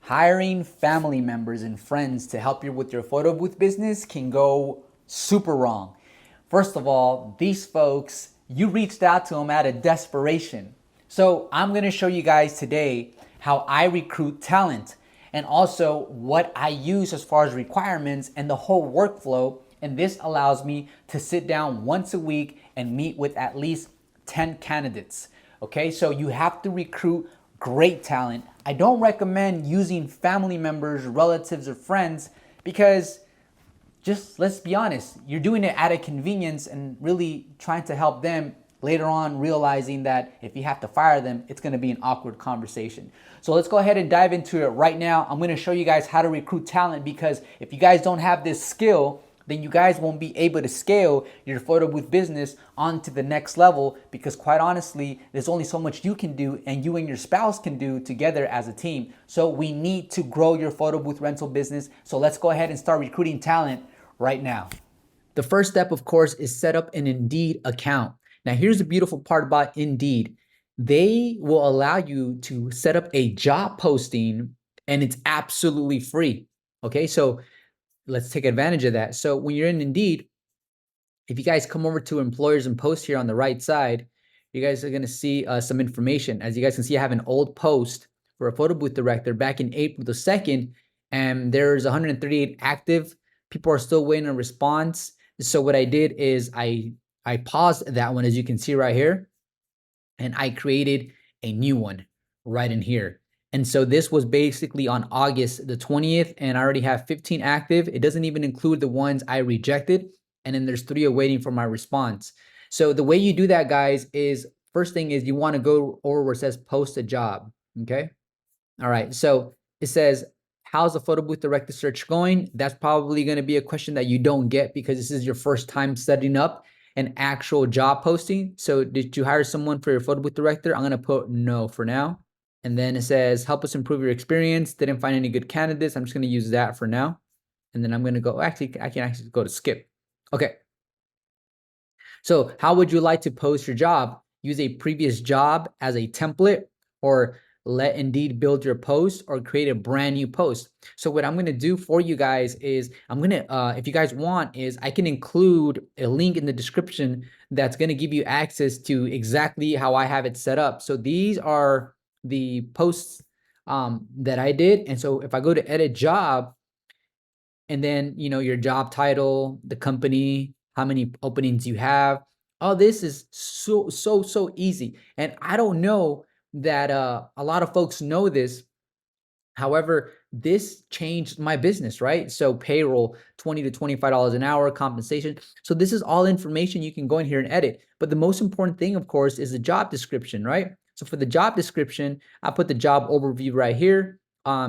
Hiring family members and friends to help you with your photo booth business can go super wrong. First of all, these folks, you reached out to them out of desperation. So I'm gonna show you guys today how I recruit talent and also what I use as far as requirements and the whole workflow. And this allows me to sit down once a week and meet with at least 10 candidates. Okay, so you have to recruit great talent. I don't recommend using family members, relatives, or friends because just let's be honest, you're doing it out of convenience and really trying to help them later on, realizing that if you have to fire them, it's going to be an awkward conversation. So let's go ahead and dive into it right now. I'm going to show you guys how to recruit talent because if you guys don't have this skill, then you guys won't be able to scale your photo booth business onto the next level because quite honestly, there's only so much you can do and you and your spouse can do together as a team. So we need to grow your photo booth rental business. So let's go ahead and start recruiting talent right now. The first step, of course, is set up an Indeed account. Now, here's the beautiful part about Indeed. They will allow you to set up a job posting and it's absolutely free. Okay, so let's take advantage of that. So when you're in Indeed, if you guys come over to employers and posts here on the right side, you guys are going to see some information. As you guys can see, I have an old post for a photo booth director back in April the 2nd, and there's 138 active. People are still waiting a response. So what I did is I paused that one, as you can see right here, and I created a new one right in here. And so this was basically on August the 20th, and I already have 15 active. It doesn't even include the ones I rejected. And then there's 3 awaiting for my response. So the way you do that, guys, is first thing is you want to go over where it says post a job. Okay. All right. So it says, how's the photo booth director search going? That's probably going to be a question that you don't get because this is your first time setting up an actual job posting. So did you hire someone for your photo booth director? I'm going to put no for now. And then it says, help us improve your experience. Didn't find any good candidates. I'm just going to use that for now. And then I'm going to go, actually, I can actually go to skip. Okay. So how would you like to post your job? Use a previous job as a template, or let Indeed build your post, or create a brand new post. So what I'm going to do for you guys is I'm going to, if you guys want, is I can include a link in the description that's going to give you access to exactly how I have it set up. So these are the posts that I did. And so if I go to edit job, and then, your job title, the company, how many openings you have. All this is so easy. And I don't know that a lot of folks know this. However, this changed my business, right? So payroll, $20 to $25 an hour, compensation. So this is all information you can go in here and edit. But the most important thing, of course, is the job description, right? So for the job description, I put the job overview right here.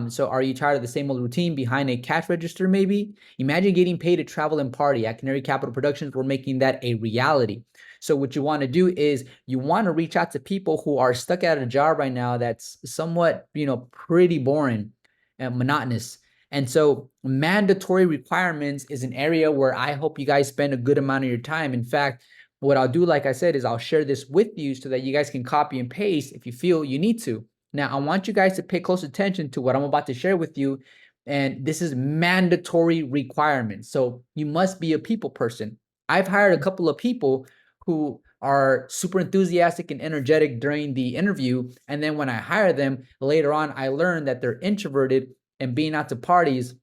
So are you tired of the same old routine behind a cash register maybe? Imagine getting paid to travel and party. At Canary Capital Productions, we're making that a reality. So what you want to do is you want to reach out to people who are stuck at a job right now that's somewhat, pretty boring and monotonous. And so mandatory requirements is an area where I hope you guys spend a good amount of your time. In fact, what I'll do, like I said, is I'll share this with you so that you guys can copy and paste if you feel you need to. Now, I want you guys to pay close attention to what I'm about to share with you. And this is mandatory requirements. So you must be a people person. I've hired a couple of people who are super enthusiastic and energetic during the interview. And then when I hire them later on, I learned that they're introverted and being out to parties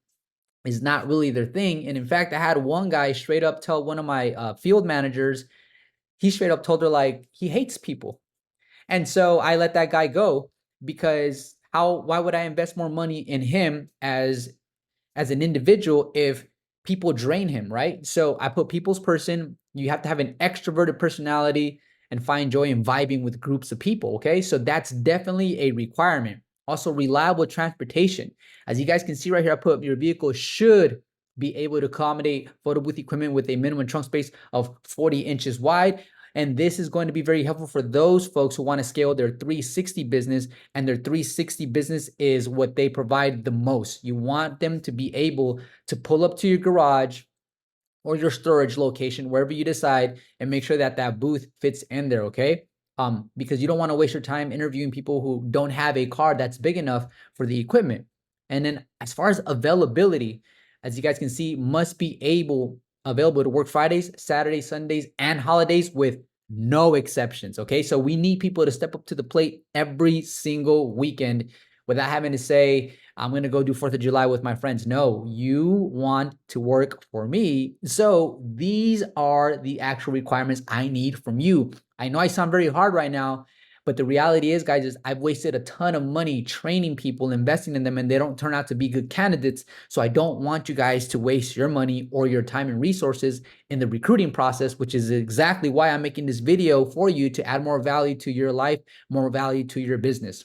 is not really their thing. And in fact, I had one guy straight up tell one of my field managers, he straight up told her like he hates people. And so I let that guy go because why would I invest more money in him as an individual if people drain him, right? So I put people's person. You have to have an extroverted personality and find joy in vibing with groups of people, okay? So that's definitely a requirement. Also, reliable transportation. As you guys can see right here, I put your vehicle should be able to accommodate photo booth equipment with a minimum trunk space of 40 inches wide. And this is going to be very helpful for those folks who want to scale their 360 business, and their 360 business is what they provide the most. You want them to be able to pull up to your garage or your storage location, wherever you decide, and make sure that that booth fits in there, okay? Because you don't want to waste your time interviewing people who don't have a car that's big enough for the equipment. And then as far as availability, as you guys can see, must be available to work Fridays, Saturdays, Sundays, and holidays with no exceptions. Okay. So we need people to step up to the plate every single weekend without having to say, I'm going to go do 4th of July with my friends. No, you want to work for me. So these are the actual requirements I need from you. I know I sound very hard right now, but the reality is, guys, is I've wasted a ton of money training people, investing in them, and they don't turn out to be good candidates. So I don't want you guys to waste your money or your time and resources in the recruiting process, which is exactly why I'm making this video for you to add more value to your life, more value to your business.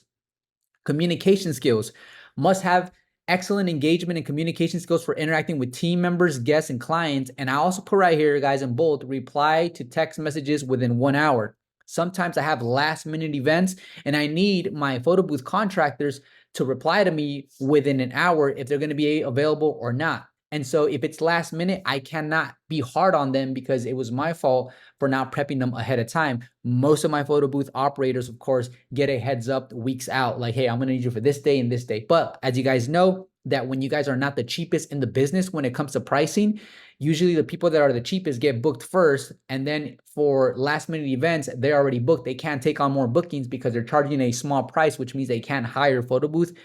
Communication skills must have excellent engagement and communication skills for interacting with team members, guests, and clients. And I also put right here, guys, in bold, reply to text messages within 1 hour. Sometimes I have last minute events and I need my photo booth contractors to reply to me within an hour if they're going to be available or not. And so if it's last minute, I cannot be hard on them because it was my fault for not prepping them ahead of time. Most of my photo booth operators, of course, get a heads up weeks out, like, hey, I'm gonna need you for this day and this day. But as you guys know, that when you guys are not the cheapest in the business when it comes to pricing, usually the people that are the cheapest get booked first. And then for last minute events, they're already booked. They can't take on more bookings because they're charging a small price, which means they can't hire photo booth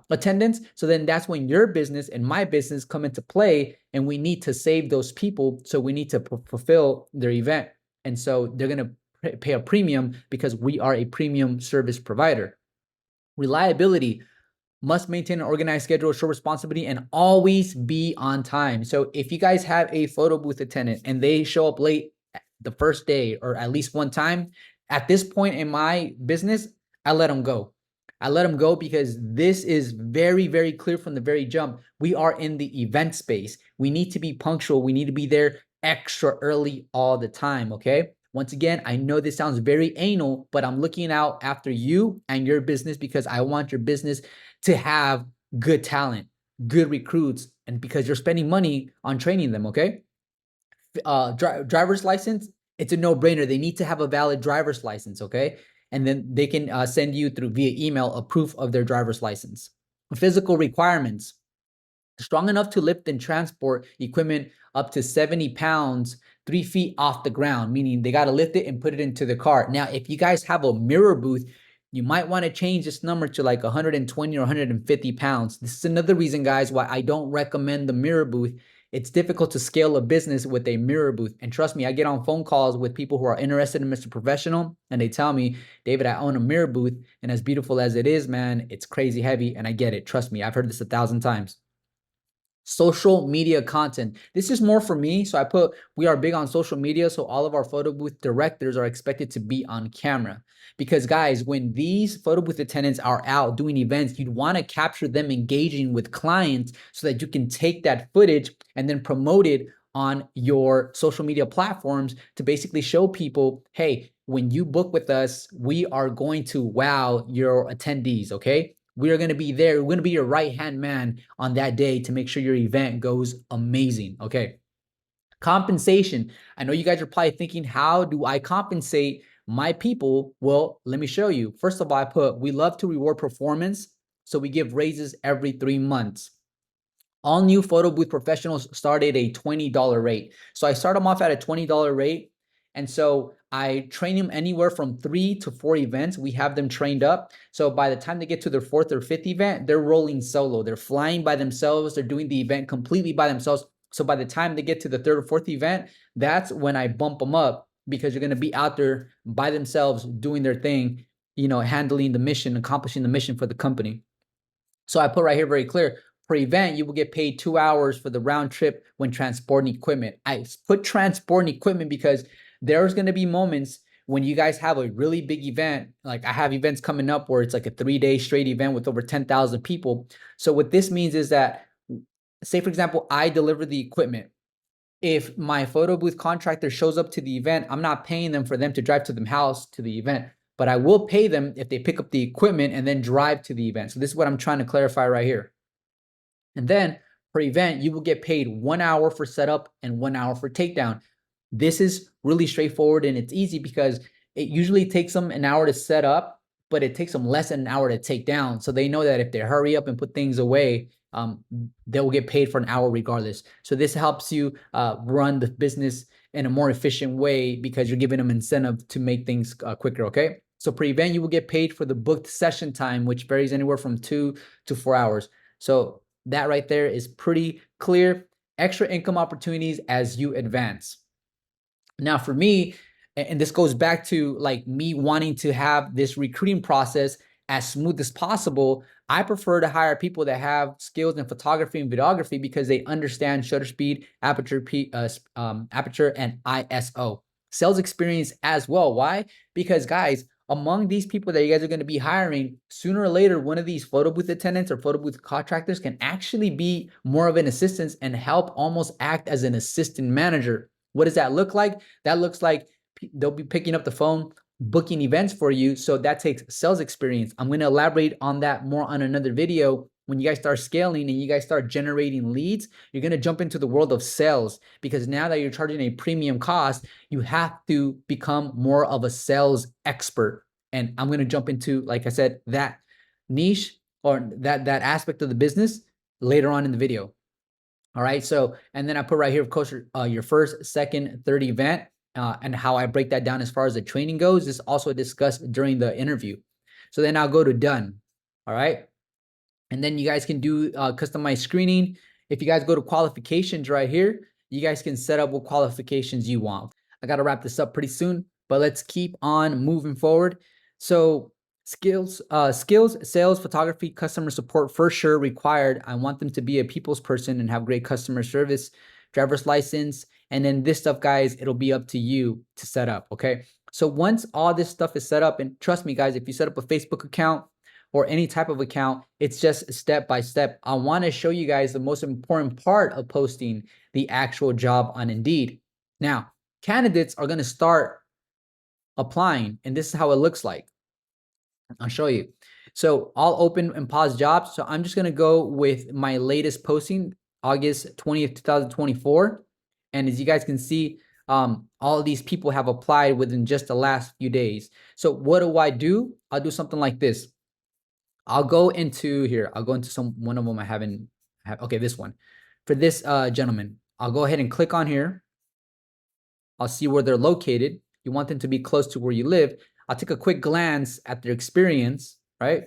attendance. So then that's when your business and my business come into play, and we need to save those people. So we need to fulfill their event. And so they're going to pay a premium because we are a premium service provider. Reliability must maintain an organized schedule, show responsibility, and always be on time. So if you guys have a photo booth attendant and they show up late the first day or at least one time, at this point in my business, I let them go. I let them go because this is very, very clear from the very jump. We are in the event space. We need to be punctual. We need to be there extra early all the time, okay? Once again, I know this sounds very anal, but I'm looking out after you and your business because I want your business to have good talent, good recruits, and because you're spending money on training them, okay? Driver's license, it's a no-brainer. They need to have a valid driver's license, okay? And then they can send you through via email a proof of their driver's license. Physical requirements: strong enough to lift and transport equipment up to 70 pounds, 3 feet off the ground, meaning they got to lift it and put it into the car. Now, if you guys have a mirror booth, you might want to change this number to like 120 or 150 pounds. This is another reason, guys, why I don't recommend the mirror booth. It's difficult to scale a business with a mirror booth. And trust me, I get on phone calls with people who are interested in Mr. Professional, and they tell me, David, I own a mirror booth, and as beautiful as it is, man, it's crazy heavy, and I get it. Trust me, I've heard this 1,000 times. Social media content. This is more for me. So I put, we are big on social media. So all of our photo booth directors are expected to be on camera. Because guys, when these photo booth attendants are out doing events, you'd want to capture them engaging with clients so that you can take that footage and then promote it on your social media platforms to basically show people, hey, when you book with us, we are going to wow your attendees, okay? We are going to be there. We're going to be your right-hand man on that day to make sure your event goes amazing. Okay. Compensation. I know you guys are probably thinking, how do I compensate my people? Well, let me show you. First of all, I put, we love to reward performance. So we give raises every 3 months. All new photo booth professionals start at a $20 rate. So I start them off at a $20 rate. And so I train them anywhere from 3 to 4 events. We have them trained up. So by the time they get to their 4th or 5th event, they're rolling solo. They're flying by themselves. They're doing the event completely by themselves. So by the time they get to the 3rd or 4th event, that's when I bump them up because you're going to be out there by themselves doing their thing, you know, handling the mission, accomplishing the mission for the company. So I put right here very clear, per event, you will get paid 2 hours for the round trip when transporting equipment. I put transporting equipment because there's going to be moments when you guys have a really big event. Like I have events coming up where it's like a 3-day straight event with over 10,000 people. So what this means is that, say for example, I deliver the equipment. If my photo booth contractor shows up to the event, I'm not paying them for them to drive to the house to the event, but I will pay them if they pick up the equipment and then drive to the event. So this is what I'm trying to clarify right here. And then per event, you will get paid 1 hour for setup and 1 hour for takedown. This is really straightforward and it's easy because it usually takes them an hour to set up but it takes them less than an hour to take down. So they know that if they hurry up and put things away, they'll get paid for an hour regardless. So this helps you run the business in a more efficient way because you're giving them incentive to make things quicker, okay? So per event, you will get paid for the booked session time, which varies anywhere from 2 to 4 hours. So that right there is pretty clear. Extra income opportunities as you advance. Now for me, and this goes back to like me wanting to have this recruiting process as smooth as possible, I prefer to hire people that have skills in photography and videography because they understand shutter speed, aperture, aperture, and ISO. Sales experience as well. Why? Because guys, among these people that you guys are going to be hiring, sooner or later, one of these photo booth attendants or photo booth contractors can actually be more of an assistant and help almost act as an assistant manager. What does that look like? That looks like they'll be picking up the phone, booking events for you. So that takes sales experience. I'm going to elaborate on that more on another video. When you guys start scaling and you guys start generating leads, you're going to jump into the world of sales because now that you're charging a premium cost, you have to become more of a sales expert. And I'm going to jump into, like I said, that niche or that aspect of the business later on in the video. All right. So, and then I put right here, of course, your first, second, third event, and how I break that down as far as the training goes is also discussed during the interview. So then I'll go to done. All right. And then you guys can do customized screening. If you guys go to qualifications right here, you guys can set up what qualifications you want. I got to wrap this up pretty soon, but let's keep on moving forward. So skills, sales, photography, customer support for sure required. I want them to be a people's person and have great customer service, driver's license. And then this stuff, guys, it'll be up to you to set up. Okay. So once all this stuff is set up, and trust me, guys, if you set up a Facebook account or any type of account, it's just step by step. I want to show you guys the most important part of posting the actual job on Indeed. Now, candidates are going to start applying, and this is how it looks like. I'll show you. So I'll open and pause jobs. So I'm just going to go with my latest posting, August 20th, 2024. And as you guys can see, all of these people have applied within just the last few days. So what do? I'll do something like this. I'll go into here. I'll go into one of them I haven't. Okay, this one. For this gentleman, I'll go ahead and click on here. I'll see where they're located. You want them to be close to where you live. I'll take a quick glance at their experience, right?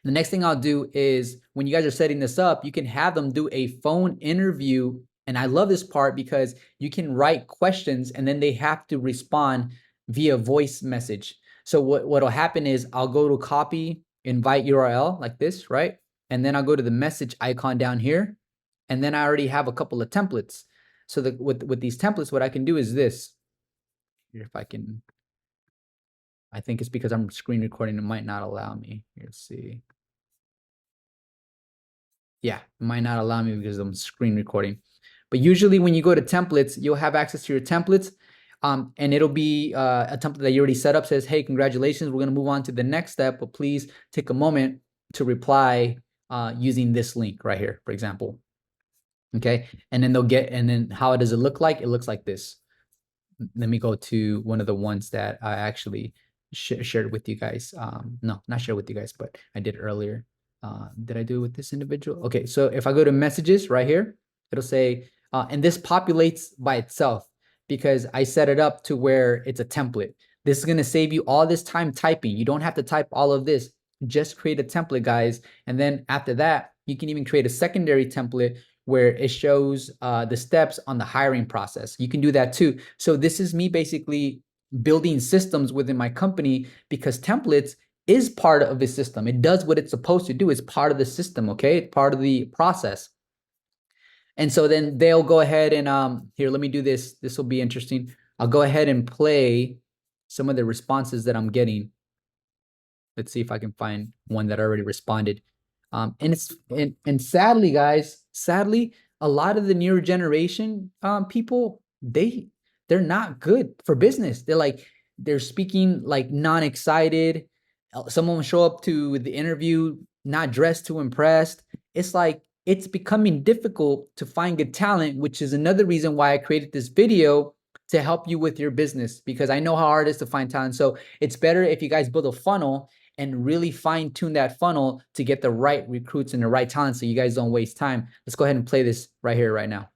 The next thing I'll do is when you guys are setting this up, you can have them do a phone interview. And I love this part because you can write questions and then they have to respond via voice message. So what'll happen is I'll go to copy, invite URL like this, right? And then I'll go to the message icon down here. And then I already have a couple of templates. So with these templates, what I can do is this. Here, if I can, I think it's because I'm screen recording. It might not allow me. Let's see. Yeah, it might not allow me because I'm screen recording. But usually when you go to templates, you'll have access to your templates. And it'll be a template that you already set up, says, hey, congratulations, we're going to move on to the next step, but please take a moment to reply using this link right here, for example. Okay, and then and then how does it look like? It looks like this. Let me go to one of the ones that I actually shared with you guys. No, not shared with you guys, but I did earlier. Did I do it with this individual? Okay, so if I go to messages right here, it'll say, and this populates by itself because I set it up to where it's a template. This is going to save you all this time typing. You don't have to type all of this. Just create a template, guys. And then after that, you can even create a secondary template where it shows the steps on the hiring process. You can do that too. So this is me basically building systems within my company because templates is part of the system. It does what it's supposed to do. It's part of the system, okay? It's part of the process. And so then they'll go ahead and here, let me do this. This will be interesting. I'll go ahead and play some of the responses that I'm getting. Let's see if I can find one that already responded. And sadly, guys, a lot of the newer generation people, they're not good for business. They're speaking like non-excited. Someone will show up to the interview not dressed to impress. It's like it's becoming difficult to find good talent, which is another reason why I created this video to help you with your business, because I know how hard it is to find talent. So it's better if you guys build a funnel and really fine tune that funnel to get the right recruits and the right talent so you guys don't waste time. Let's go ahead and play this right here, right now.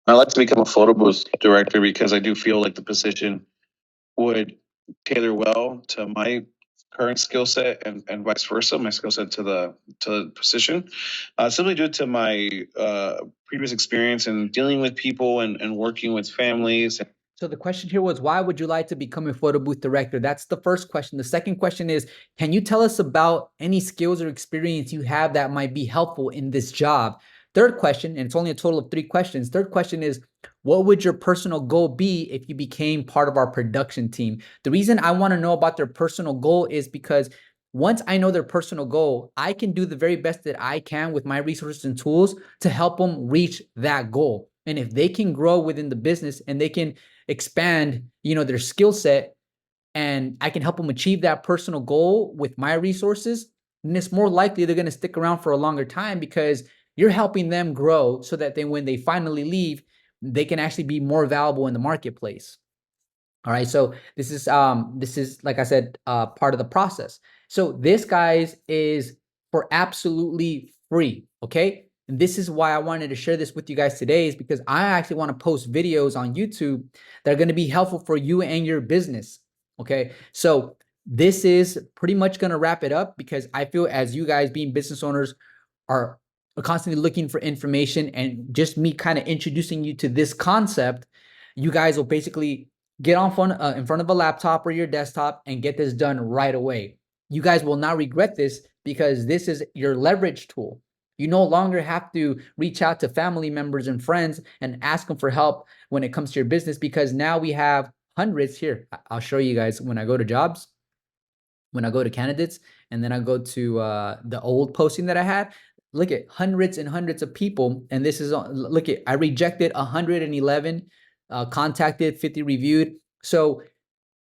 I'd like to become a photo booth director because I do feel like the position would tailor well to my current skill set and vice versa, my skill set to the position. Simply due to my previous experience in dealing with people and working with families. So the question here was, why would you like to become a photo booth director? That's the first question. The second question is, can you tell us about any skills or experience you have that might be helpful in this job? Third question, and it's only a total of 3 questions. Third question is, what would your personal goal be if you became part of our production team? The reason I want to know about their personal goal is because once I know their personal goal, I can do the very best that I can with my resources and tools to help them reach that goal. And if they can grow within the business and they can expand, their skill set, and I can help them achieve that personal goal with my resources, then it's more likely they're going to stick around for a longer time because you're helping them grow so that then when they finally leave, they can actually be more valuable in the marketplace. All right, so this is like I said, part of the process. So this, guys, is for absolutely free. Okay, and this is why I wanted to share this with you guys today, is because I actually want to post videos on YouTube that are going to be helpful for you and your business. Okay, so this is pretty much going to wrap it up, because I feel as you guys being business owners are constantly looking for information, and just me kind of introducing you to this concept, you guys will basically get on in front of a laptop or your desktop and get this done right away. You guys will not regret this, because this is your leverage tool. You no longer have to reach out to family members and friends and ask them for help when it comes to your business, because now we have hundreds here. I'll show you guys when I go to jobs, when I go to candidates, and then I go to the old posting that I had. Look at hundreds and hundreds of people. And this is, look at, I rejected 111, contacted 50, reviewed. So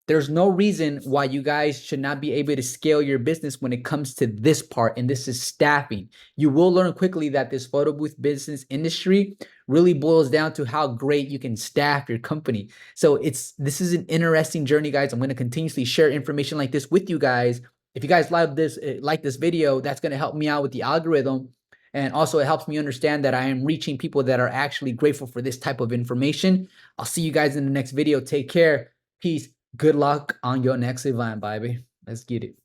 there's no reason why you guys should not be able to scale your business when it comes to this part, and this is staffing. You will learn quickly that this photo booth business industry really boils down to how great you can staff your company. So this is an interesting journey, guys. I'm going to continuously share information like this with you guys. If you guys like this video, that's going to help me out with the algorithm. And also it helps me understand that I am reaching people that are actually grateful for this type of information. I'll see you guys in the next video. Take care. Peace. Good luck on your next event, baby. Let's get it.